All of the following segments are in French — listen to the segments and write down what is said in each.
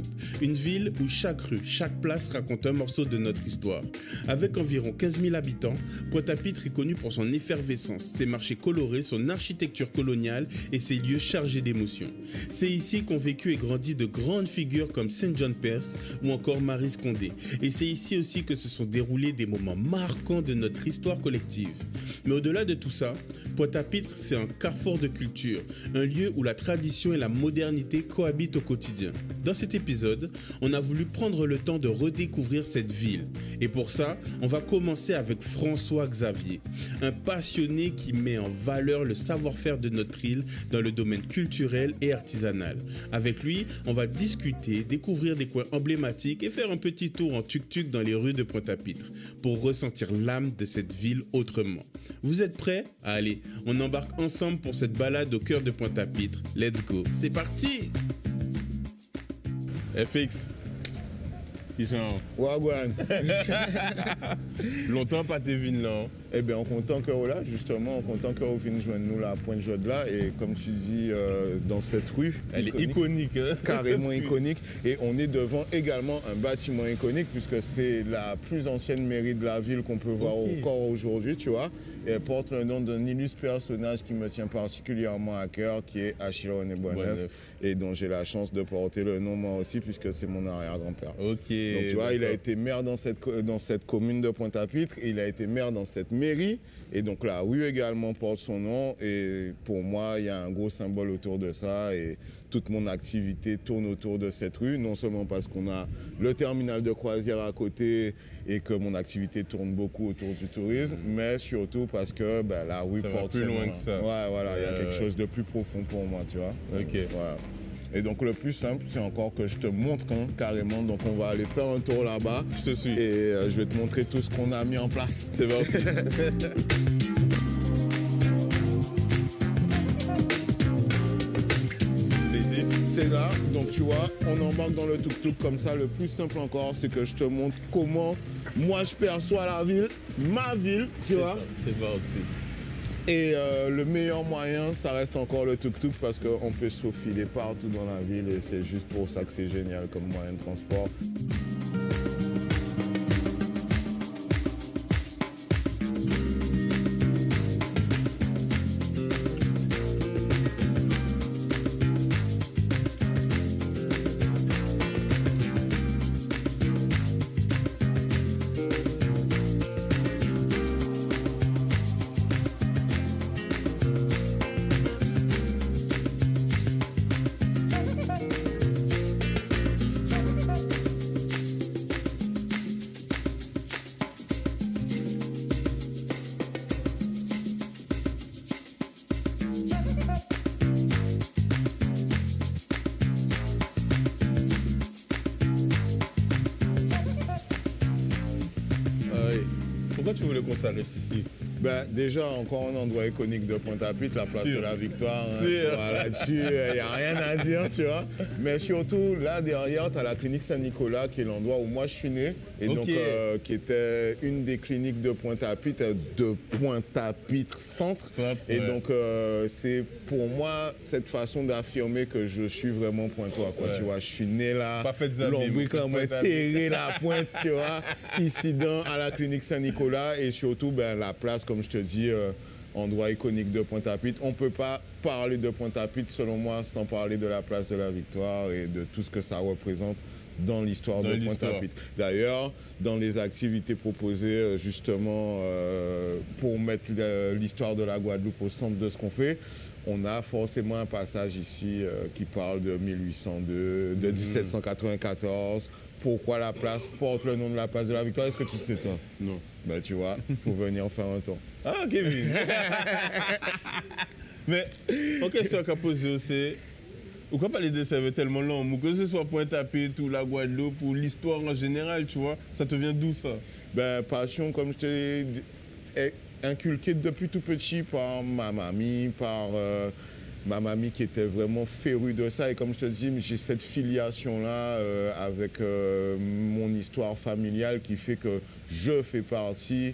Guadeloupe. Une ville où chaque rue, chaque place raconte un morceau de notre histoire. Avec environ 15 000 habitants, Pointe-à-Pitre est connu pour son effervescence, ses marchés colorés, son architecture coloniale et ses lieux chargés d'émotions. C'est ici qu'ont vécu et grandi de grandes figures comme Saint John Perse ou encore Maryse Condé. Et c'est ici aussi que se sont déroulés des moments marquants de notre histoire collective. Mais au-delà de tout ça, Pointe-à-Pitre, c'est un carrefour de culture, un lieu où la tradition et la modernité cohabitent au quotidien. Dans cet épisode, on a voulu prendre le temps de redécouvrir cette ville. Et pour ça, on va commencer avec François Xavier, un passionné qui met en valeur le savoir-faire de notre île dans le domaine culturel et artisanal. Avec lui, on va discuter, découvrir des coins emblématiques et faire un petit tour en tuk-tuk dans les rues de Pointe-à-Pitre pour ressentir l'âme de cette ville autrement. Vous êtes prêts? Allez, on embarque ensemble pour cette balade au cœur de Pointe-à-Pitre. Let's go, c'est parti! FX, ils sont... Wagwan. Longtemps pas tes vignes là. Eh bien, on content que là, justement, on content que vous venez joindre nous la Pointe Jaude là. Et comme tu dis, dans cette rue. Elle est iconique. Hein, carrément iconique. Et on est devant également un bâtiment iconique, puisque c'est la plus ancienne mairie de la ville qu'on peut voir encore aujourd'hui, tu vois. Et elle porte le nom d'un illustre personnage qui me tient particulièrement à cœur, qui est Achille René Boisneuf. Et dont j'ai la chance de porter le nom moi aussi, puisque c'est mon arrière-grand-père. Ok. Donc tu vois, il a été maire dans cette commune de Pointe-à-Pitre, il a été maire dans cette mairie, et donc la rue également porte son nom, et pour moi, il y a un gros symbole autour de ça, et toute mon activité tourne autour de cette rue, non seulement parce qu'on a le terminal de croisière à côté, et que mon activité tourne beaucoup autour du tourisme, mais surtout parce que la rue ça porte va plus son loin nom. que ça. Ouais, voilà, il y a quelque chose de plus profond pour moi, tu vois. Ok. Voilà. Et donc le plus simple, c'est encore que je te montre carrément. Donc on va aller faire un tour là-bas. Je te suis. Et je vais te montrer tout ce qu'on a mis en place. C'est parti. C'est là, donc tu vois, on embarque dans le tuk-tuk comme ça. Le plus simple encore, c'est que je te montre comment moi je perçois la ville, ma ville, tu vois. C'est parti. Et le meilleur moyen, ça reste encore le tuk-tuk parce qu'on peut se faufiler partout dans la ville et c'est juste pour ça que c'est génial comme moyen de transport. Pourquoi tu voulais qu'on s'arrête ici? Déjà, encore un endroit iconique de Pointe-à-Pitre, la place de la Victoire. Hein, tu vois, là-dessus, il n'y a rien à dire, tu vois. Mais surtout, là derrière, tu as la clinique Saint-Nicolas, qui est l'endroit où moi je suis né. Et donc, qui était une des cliniques de Pointe-à-Pitre Centre. Et donc, c'est pour moi cette façon d'affirmer que je suis vraiment pointois, quoi. Tu vois, je suis né là, l'ombrique m'a terré la pointe, tu vois, ici à la clinique Saint-Nicolas. Et surtout, la place, comme je te dis, endroit iconique de Pointe-à-Pitre. On ne peut pas parler de Pointe-à-Pitre, selon moi, sans parler de la place de la Victoire et de tout ce que ça représente dans l'histoire de Pointe-à-Pitre. D'ailleurs, dans les activités proposées, justement, pour mettre l'histoire de la Guadeloupe au centre de ce qu'on fait, on a forcément un passage ici qui parle de 1802, de 1794. Pourquoi la place porte le nom de la place de la Victoire? Est-ce que tu sais, toi? Non. Tu vois, il faut venir faire un tour. Ah, Kevin. Mais, en question qu'à poser, c'est pourquoi parler de ça tellement long? Que ce soit Pointe-à-Pitre ou la Guadeloupe ou l'histoire en général, tu vois, ça te vient d'où ça? Passion, comme je t'ai dit, est inculquée depuis tout petit par ma mamie, ma mamie qui était vraiment férue de ça. Et comme je te dis, j'ai cette filiation-là avec mon histoire familiale qui fait que je fais partie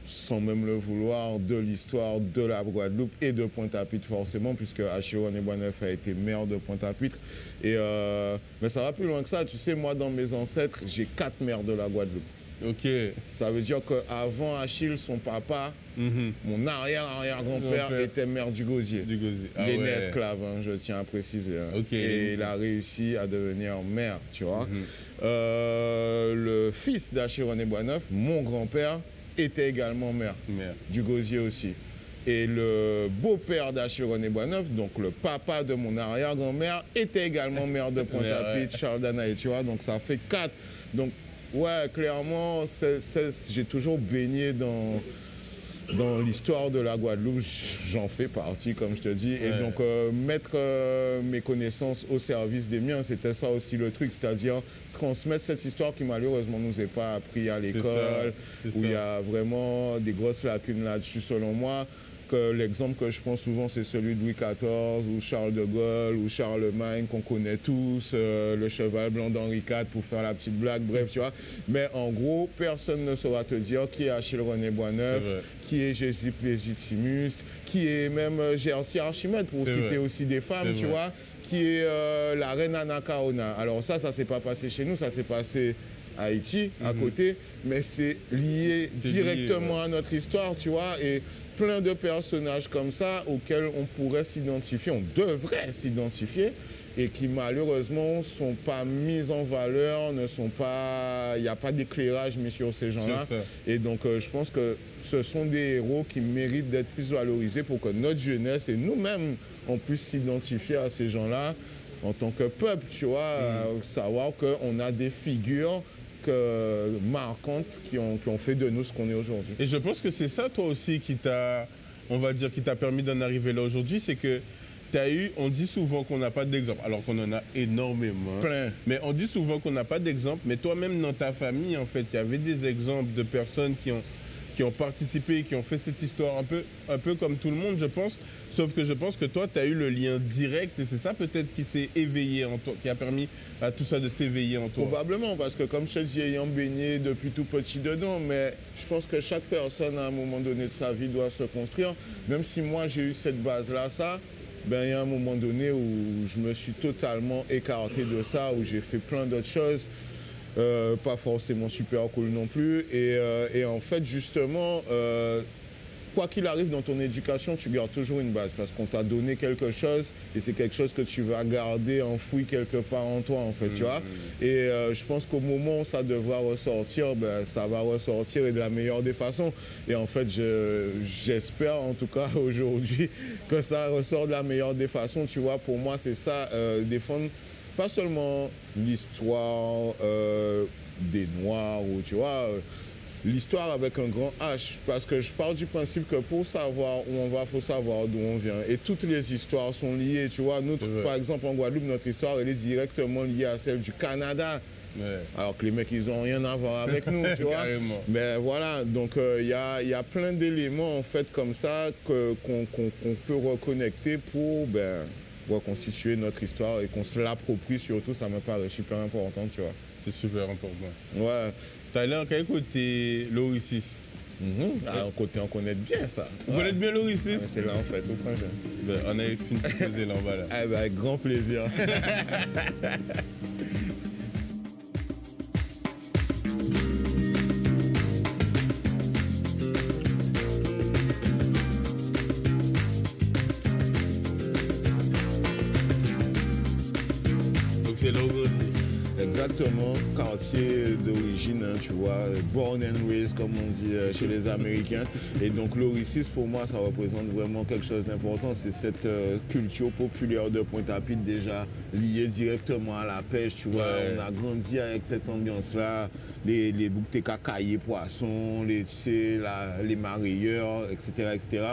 sans même le vouloir, de l'histoire de la Guadeloupe et de Pointe-à-Pitre forcément, puisque Achille René Boisneuf a été maire de Pointe-à-Pitre. Mais ça va plus loin que ça. Tu sais, moi, dans mes ancêtres, j'ai 4 maires de la Guadeloupe. Ok. Ça veut dire qu'avant Achille, son papa, mon arrière-arrière-grand-père était maire du Gosier. L'aîné esclave, hein, je tiens à préciser. Hein. Okay. Et il a réussi à devenir maire, tu vois. Le fils d'Achille René Boisneuf, mon grand-père, était également maire du Gosier aussi. Et le beau-père d'Achille René Boisneuf, donc le papa de mon arrière-grand-mère, était également maire de Pointe-à-Pitre, Charles Danaé, tu vois. Donc ça fait 4. Donc ouais, clairement, j'ai toujours baigné dans l'histoire de la Guadeloupe, j'en fais partie, comme je te dis. Et donc, mettre mes connaissances au service des miens, c'était ça aussi le truc, c'est-à-dire transmettre cette histoire qui malheureusement nous est pas appris à l'école, où il y a vraiment des grosses lacunes là-dessus, selon moi. L'exemple que je prends souvent, c'est celui de Louis XIV ou Charles de Gaulle ou Charlemagne qu'on connaît tous, le cheval blanc d'Henri IV pour faire la petite blague, bref, tu vois. Mais en gros, personne ne saura te dire qui est Achille René Boisneuf, qui est Gésippe Légitimus, qui est même Gertie Archimède, pour citer aussi des femmes, tu vois, qui est la reine Anacaona. Alors ça s'est pas passé chez nous, ça s'est passé à Haïti, à côté, mais c'est lié directement à notre histoire, tu vois, et plein de personnages comme ça auxquels on pourrait s'identifier, on devrait s'identifier, et qui malheureusement ne sont pas mis en valeur, il n'y a pas d'éclairage mis sur ces gens-là. Et donc je pense que ce sont des héros qui méritent d'être plus valorisés pour que notre jeunesse et nous-mêmes, on puisse s'identifier à ces gens-là en tant que peuple, tu vois, savoir qu'on a des figures marquantes qui ont fait de nous ce qu'on est aujourd'hui. Et je pense que c'est ça, toi aussi, qui t'a permis d'en arriver là aujourd'hui, c'est que on dit souvent qu'on n'a pas d'exemple, alors qu'on en a énormément. Plein. Mais on dit souvent qu'on n'a pas d'exemple, mais toi-même dans ta famille, en fait, il y avait des exemples de personnes qui ont participé, qui ont fait cette histoire un peu comme tout le monde, je pense. Sauf que je pense que toi, tu as eu le lien direct et c'est ça peut-être qui s'est éveillé en toi, qui a permis à tout ça de s'éveiller en toi. Probablement, parce que comme je te dis, ayant baigné depuis tout petit dedans, mais je pense que chaque personne à un moment donné de sa vie doit se construire. Même si moi j'ai eu cette base-là, il y a un moment donné où je me suis totalement écarté de ça, où j'ai fait plein d'autres choses. Pas forcément super cool non plus. Et en fait, justement, quoi qu'il arrive dans ton éducation, tu gardes toujours une base parce qu'on t'a donné quelque chose et c'est quelque chose que tu vas garder enfoui quelque part en toi, en fait, tu vois. Et je pense qu'au moment où ça devra ressortir, ça va ressortir et de la meilleure des façons. Et en fait, j'espère en tout cas aujourd'hui que ça ressort de la meilleure des façons, tu vois. Pour moi, c'est ça, défendre pas seulement l'histoire des Noirs ou tu vois, l'histoire avec un grand H, parce que je pars du principe que pour savoir où on va, il faut savoir d'où on vient. Et toutes les histoires sont liées, tu vois. Nous, par exemple, en Guadeloupe, notre histoire, elle est directement liée à celle du Canada. Alors que les mecs, ils n'ont rien à voir avec nous, tu vois. Mais voilà, donc il y a plein d'éléments, en fait, comme ça, qu'on peut reconnecter pour reconstituer notre histoire et qu'on se l'approprie surtout, ça me paraît super important, tu vois. C'est super important. Ouais. T'es allé en quel côté, l'Oricis? Un côté, on connaît bien ça. Vous connaissez bien l'Oricis? C'est là en fait, au prochain. On a fini de poser là en bas là. Avec grand plaisir. Donc c'est l'Oricis. Exactement, quartier d'origine, hein, tu vois, born and raised comme on dit chez les Américains. Et donc l'Oricis, pour moi, ça représente vraiment quelque chose d'important. C'est cette culture populaire de Pointe-à-Pitre déjà liée directement à la pêche, tu vois. On a grandi avec cette ambiance-là, les bouteilles cacaillées, poissons, les marailleurs, etc., etc.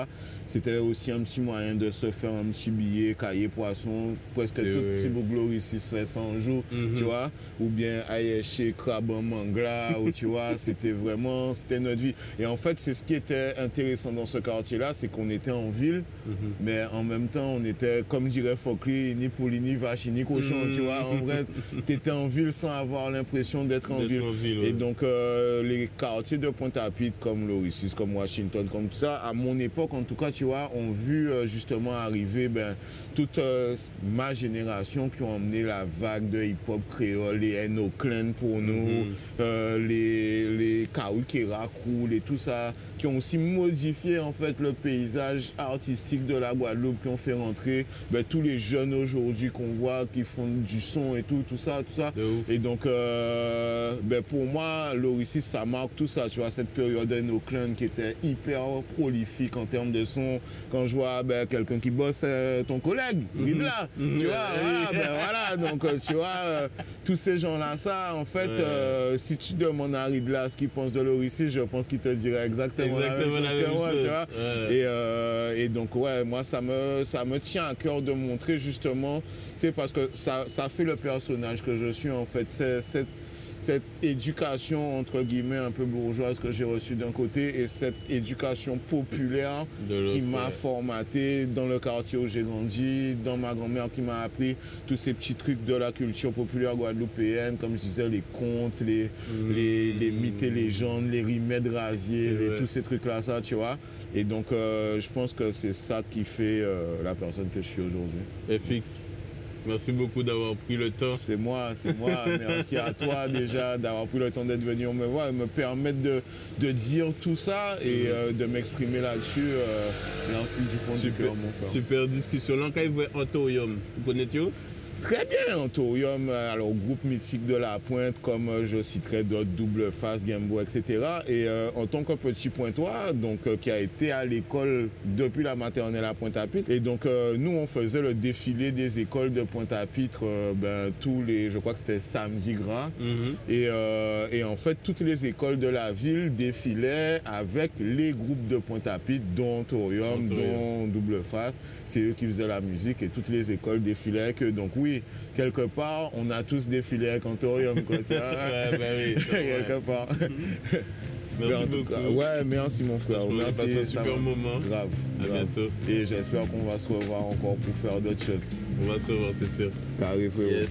C'était aussi un petit moyen de se faire un petit billet, cahier, poisson, presque tout petit bout l'Oricis fait 100 jours, tu vois. Ou bien aller chez Crabe en Mangla, ou tu vois, c'était notre vie. Et en fait, c'est ce qui était intéressant dans ce quartier-là, c'est qu'on était en ville, mais en même temps, on était, comme dirait Fokli, ni pouli ni vache, ni cochon, tu vois. En vrai, tu étais en ville sans avoir l'impression d'être en ville. Ouais. Et donc, les quartiers de Pointe-à-Pitre, comme Lauricis, comme Washington, comme tout ça, à mon époque, en tout cas, tu vois, ont vu justement arriver toute ma génération qui ont emmené la vague de hip-hop créole, les N.O. Clan pour nous, les Kawikera Cool et tout ça, qui ont aussi modifié en fait le paysage artistique de la Guadeloupe, qui ont fait rentrer tous les jeunes aujourd'hui qu'on voit qui font du son et tout ça. Et donc pour moi, Lauricis, ça marque tout ça, tu vois, cette période N.O. Clan qui était hyper prolifique en termes de son. Quand je vois quelqu'un qui bosse, ton collègue, Ridla, tu vois, voilà, donc tu vois, tous ces gens-là, ça, en fait, si tu demandes à Ridla ce qu'il pense de Lauricis, je pense qu'il te dirait exactement la même chose que moi, tu vois. Et donc, ouais, moi, ça me tient à cœur de montrer justement, c'est parce que ça fait le personnage que je suis, en fait, cette éducation, entre guillemets, un peu bourgeoise que j'ai reçue d'un côté et cette éducation populaire qui m'a formaté dans le quartier où j'ai grandi, dans ma grand-mère qui m'a appris tous ces petits trucs de la culture populaire guadeloupéenne, comme je disais, les contes, les mythes et légendes, les rimets de rasier, tous ces trucs-là, ça, tu vois. Et donc, je pense que c'est ça qui fait la personne que je suis aujourd'hui. Et fixe. Merci beaucoup d'avoir pris le temps. C'est moi. Merci à toi déjà d'avoir pris le temps d'être venu me voir et me permettre de dire tout ça et de m'exprimer là-dessus. Merci du fond du cœur, mon frère. Super discussion. Là, quand il voit Anthorium, vous connaissez? Très bien, Anthorium, alors groupe mythique de la Pointe, comme je citerai d'autres, Double Face, Gambo, etc. Et en tant que petit pointois, donc qui a été à l'école depuis la maternelle à Pointe-à-Pitre. Et donc nous, on faisait le défilé des écoles de Pointe-à-Pitre tous les, je crois que c'était samedi gras. Et en fait, toutes les écoles de la ville défilaient avec les groupes de Pointe-à-Pitre, dont Anthorium, dont Double Face. C'est eux qui faisaient la musique et toutes les écoles défilaient avec eux. Donc oui, quelque part, on a tous défilé avec Anthorium, quoi, tu vois. Oui, quelque part. Merci beaucoup. Merci mon frère. On a passé un super moment. Grave. À bientôt. Et j'espère qu'on va se revoir encore pour faire d'autres choses. On va se revoir, c'est sûr. Carré, frérot. Yes.